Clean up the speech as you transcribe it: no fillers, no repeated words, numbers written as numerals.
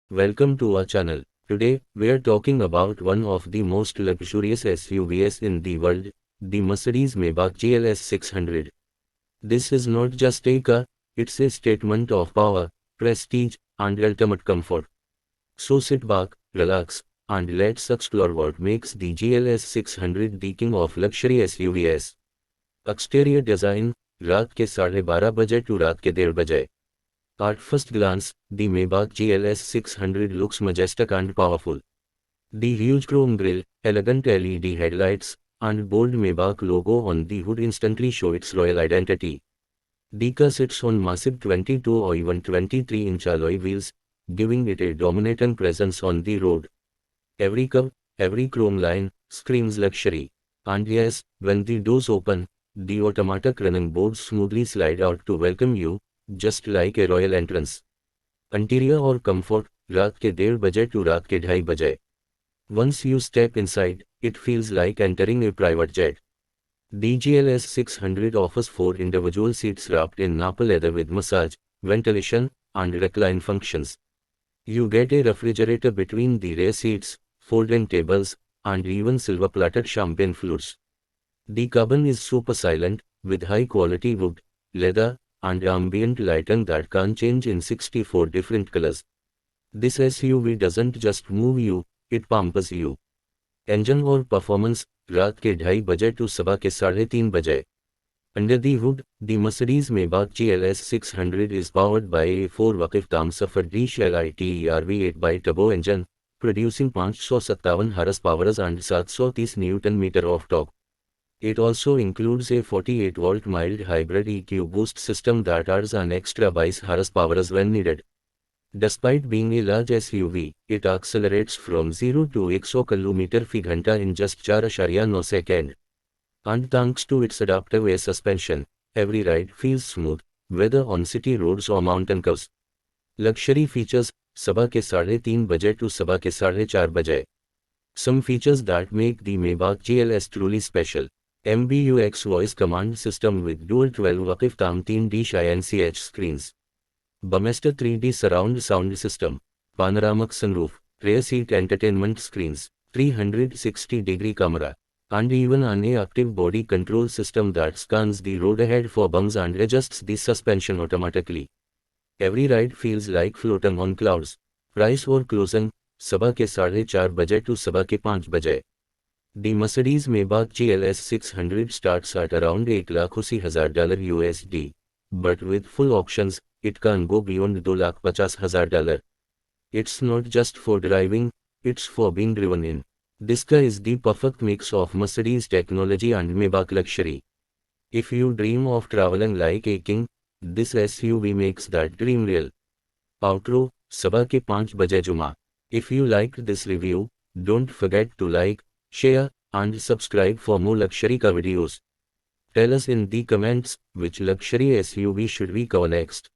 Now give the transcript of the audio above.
Welcome to our channel. Today, we are talking about one of the most luxurious SUVs in the world, the Mercedes-Maybach GLS 600. This is not just a car, it's a statement of power, prestige, and ultimate comfort. So sit back, relax, and let's explore what makes the GLS 600 the king of luxury SUVs. Exterior design, रात के 12:30 बजे to रात के 1:30 बजे. At first glance, the Maybach GLS 600 looks majestic and powerful. The huge chrome grille, elegant LED headlights, and bold Maybach logo on the hood instantly show its royal identity. The car sits on massive 22 or even 23-inch alloy wheels, giving it a dominating presence on the road. Every curve, every chrome line, screams luxury. And yes, when the doors open, the automatic running boards smoothly slide out to welcome you, just like a royal entrance. Interior or comfort, रात के 1:30 बजे to रात के 2:30 बजे. Once you step inside, it feels like entering a private jet. The GLS 600 offers 4 individual seats wrapped in Napa leather with massage, ventilation, and recline functions. You get a refrigerator between the rear seats, folding tables, and even silver-plated champagne flutes. The cabin is super silent, with high-quality wood, leather, and ambient lighting that can change in 64 different colors. This SUV doesn't just move you, it pampers you. Engine or performance, रात के 2:30 बजे to सुबह के 3:30 बजे. Under the hood, the Mercedes-Maybach GLS 600 is powered by a 4-valve Tamsafar LITE V8 turbo engine, producing 557 horsepower and 730 Nm of torque. It also includes a 48-volt mild hybrid EQ boost system that adds an extra 22 horsepower when needed. Despite being a large SUV, it accelerates from 0 to 100 km/h in just 4.9 seconds. And thanks to its adaptive air suspension, every ride feels smooth, whether on city roads or mountain curves. Luxury features, सुबह के 3:30 बजे to सुबह के 4:30 बजे. Some features that make the Maybach GLS truly special. MBUX voice command system with dual 12-valve TAM 3D INCH screens. Bummester 3D surround sound system. Panoramic sunroof, rear seat entertainment screens, 360-degree camera, and even an active body control system that scans the road ahead for bumps and adjusts the suspension automatically. Every ride feels like floating on clouds. Price or closing, सुबह के 4:30 बजे to सुबह के 5 बजे. The Mercedes-Maybach GLS 600 starts at around $8,80,000 USD, but with full options, it can go beyond $2,50,000. It's not just for driving, it's for being driven in. This car is the perfect mix of Mercedes technology and Maybach luxury. If you dream of traveling like a king, this SUV makes that dream real. Outro, सुबह के 5 बजे जुमा. If you liked this review, don't forget to like, share, and subscribe for more luxury car videos. Tell us in the comments which luxury SUV should we cover next.